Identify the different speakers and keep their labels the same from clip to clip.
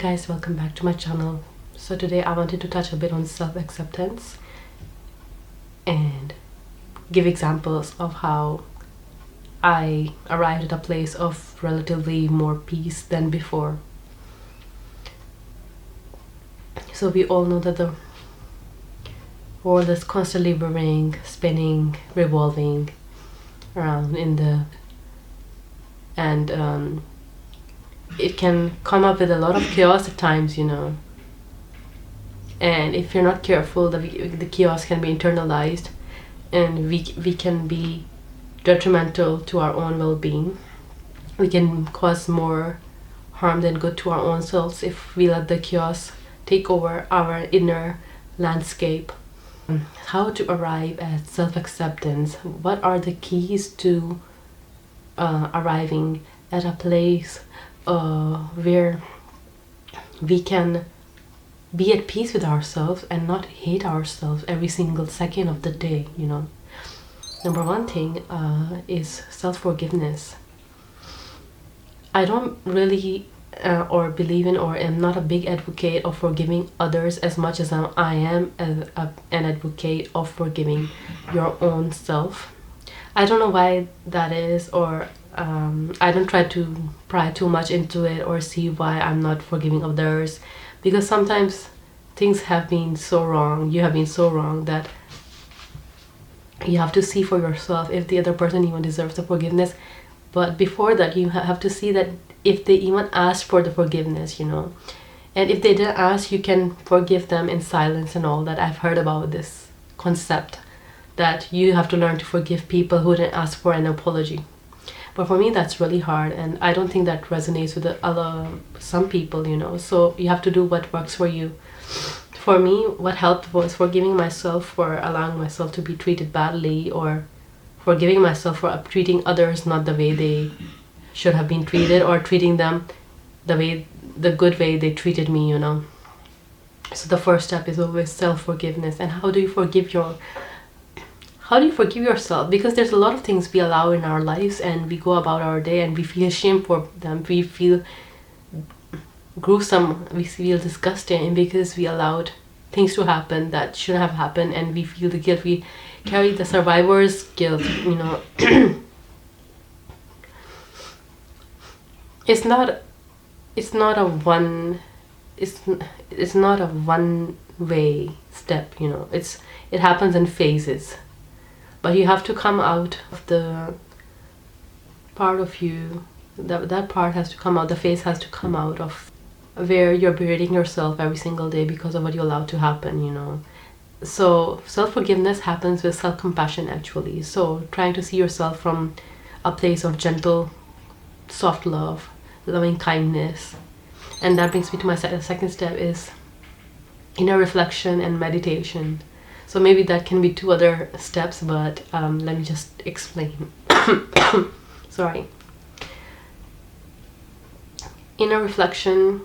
Speaker 1: guys, welcome back to my channel. So today I wanted to touch a bit on self-acceptance and give examples of how I arrived at a place of relatively more peace than before. So we all know that the world is constantly whirring, spinning, revolving around and it can come up with a lot of chaos at times, and if you're not careful, the chaos can be internalized, and we can be detrimental to our own well-being. We can cause more harm than good to our own selves if we let the chaos take over our inner landscape. How to arrive at self-acceptance? What are the keys to arriving at a place where we can be at peace with ourselves and not hate ourselves every single second of the day? Number one thing is self-forgiveness. I don't really or believe in, or am not a big advocate of forgiving others as much as I am an advocate of forgiving your own self. I don't know why that is, or I don't try to pry too much into it or see why I'm not forgiving others, because sometimes things have been so wrong, you have been so wrong, that you have to see for yourself if the other person even deserves the forgiveness. But before that, you have to see that if they even asked for the forgiveness, and if they didn't ask, you can forgive them in silence and all that. I've heard about this concept that you have to learn to forgive people who didn't ask for an apology. But for me, that's really hard, and I don't think that resonates with some people, so you have to do what works for you. For me, what helped was forgiving myself for allowing myself to be treated badly, or forgiving myself for treating others not the way they should have been treated, or treating them the good way they treated me. So the first step is always self-forgiveness. And how do you forgive yourself? Because there's a lot of things we allow in our lives, and we go about our day and we feel shame for them. We feel gruesome, we feel disgusting because we allowed things to happen that shouldn't have happened, and we feel the guilt. We carry the survivor's guilt. It's not a one way step. It happens in phases, but you have to come out of the part of you that part has to come out. The phase has to come out of where you're berating yourself every single day because of what you allowed to happen. So self-forgiveness happens with self-compassion, actually. So trying to see yourself from a place of gentle, soft love, loving kindness. And that brings me to my second step, is inner reflection and meditation. So maybe that can be two other steps, but let me just explain. Sorry. Inner reflection,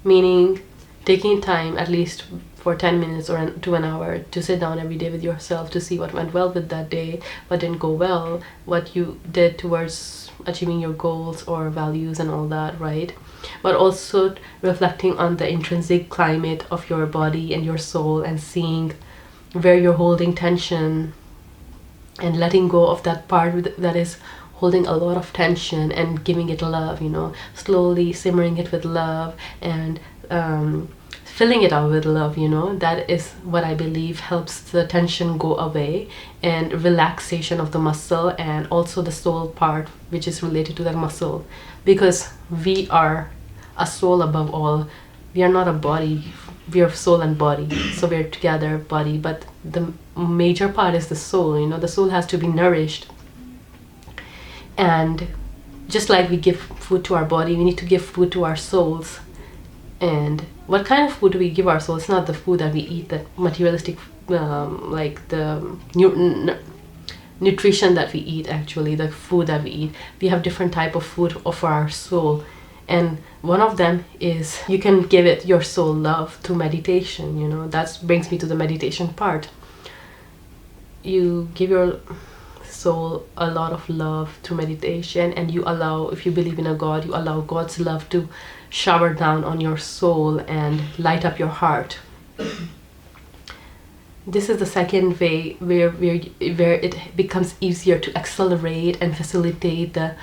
Speaker 1: meaning taking time at least for 10 minutes or to an hour to sit down every day with yourself to see what went well with that day, what didn't go well, what you did towards achieving your goals or values and all that, right? But also reflecting on the intrinsic climate of your body and your soul, and seeing where you're holding tension and letting go of that part that is holding a lot of tension, and giving it love, slowly simmering it with love, and filling it out with love. That is what I believe helps the tension go away, and relaxation of the muscle, and also the soul part which is related to that muscle, because we are a soul above all. We are not a body, we are soul and body, so we're together, body, but the major part is the soul. The soul has to be nourished. And just like we give food to our body, we need to give food to our souls. And what kind of food do we give our souls? It's not the food that we eat, that materialistic, like the nutrition that we eat, actually, the food that we eat. We have different type of food for our soul. And one of them is, you can give it your soul love through meditation. That brings me to the meditation part. You give your soul a lot of love through meditation, and you allow, if you believe in a God, you allow God's love to shower down on your soul and light up your heart. This is the second way where it becomes easier to accelerate and facilitate the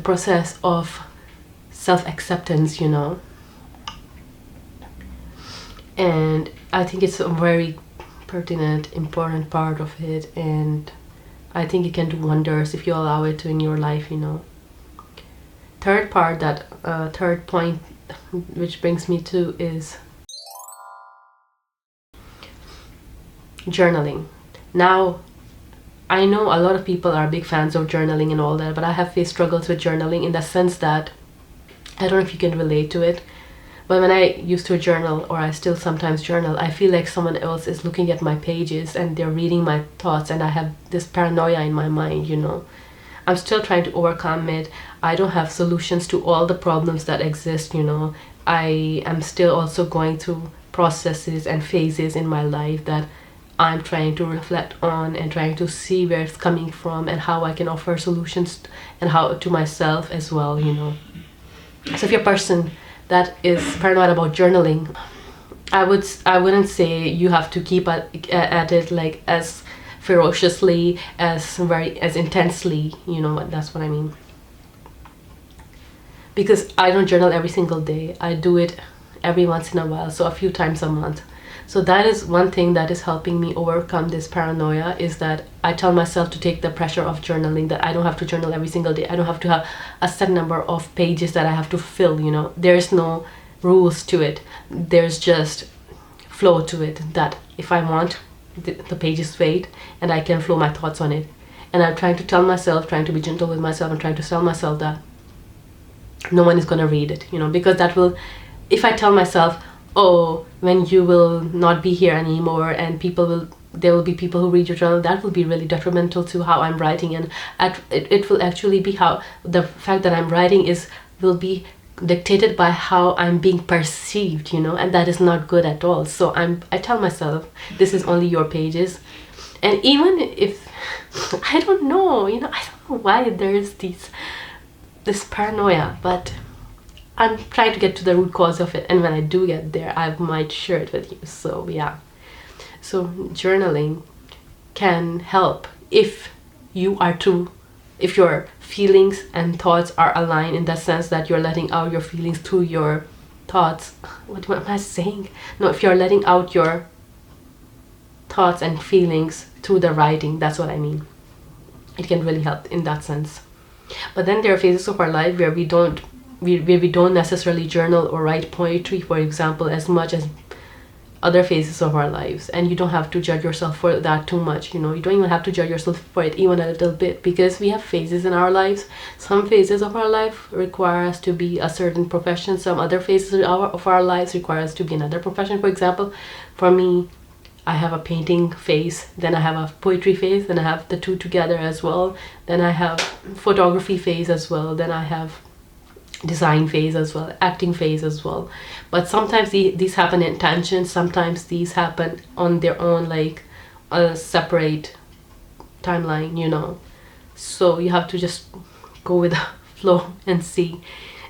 Speaker 1: process of self-acceptance, you know. And I think it's a very pertinent, important part of it, and I think it can do wonders if you allow it to in your life, you know. Third point, which brings me to, is journaling. Now, I know a lot of people are big fans of journaling and all that, but I have faced struggles with journaling in the sense that, I don't know if you can relate to it, but when I used to journal, or I still sometimes journal, I feel like someone else is looking at my pages and they're reading my thoughts, and I have this paranoia in my mind, you know. I'm still trying to overcome it. I don't have solutions to all the problems that exist, you know. I am still also going through processes and phases in my life that I'm trying to reflect on and trying to see where it's coming from and how I can offer solutions and how to myself as well, you know. So if you're a person that is paranoid about journaling, I wouldn't say you have to keep at it like as ferociously, as intensely, you know. That's what I mean. Because I don't journal every single day. I do it every once in a while, so a few times a month. So that is one thing that is helping me overcome this paranoia, is that I tell myself to take the pressure of journaling, that I don't have to journal every single day. I don't have to have a set number of pages that I have to fill, you know. There's no rules to it. There's just flow to it, that if I want, the pages wait and I can flow my thoughts on it. And I'm trying to tell myself, trying to be gentle with myself, and trying to tell myself that no one is going to read it, you know, because that will, if I tell myself, oh, when you will not be here anymore and there will be people who read your journal, that will be really detrimental to how I'm writing, and it will actually be how the fact that I'm writing will be dictated by how I'm being perceived, you know, and that is not good at all. So I tell myself, this is only your pages. And even if, I don't know, you know, I don't know why there's this paranoia, but I'm trying to get to the root cause of it, and when I do get there, I might share it with you. So yeah, so journaling can help if your feelings and thoughts are aligned, in the sense that you're letting out your feelings through your thoughts. What am I saying? No, if you're letting out your thoughts and feelings through the writing, that's what I mean. It can really help in that sense. But then there are phases of our life where we don't necessarily journal or write poetry, for example, as much as other phases of our lives, and you don't have to judge yourself for that too much, you know. You don't even have to judge yourself for it even a little bit, because we have phases in our lives. Some phases of our life require us to be a certain profession, some other phases of our lives require us to be another profession. For example, for me, I have a painting phase, then I have a poetry phase, then I have the two together as well, then I have photography phase as well, then I have design phase as well, acting phase as well. But sometimes these happen in tangents, sometimes these happen on their own, like a separate timeline, you know. So you have to just go with the flow and see,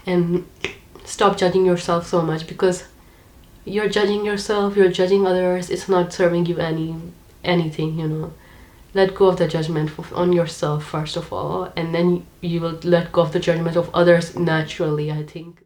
Speaker 1: and stop judging yourself so much, because you're judging yourself, you're judging others, it's not serving you anything, you know. Let go of the judgment on yourself first of all, and then you will let go of the judgment of others naturally, I think.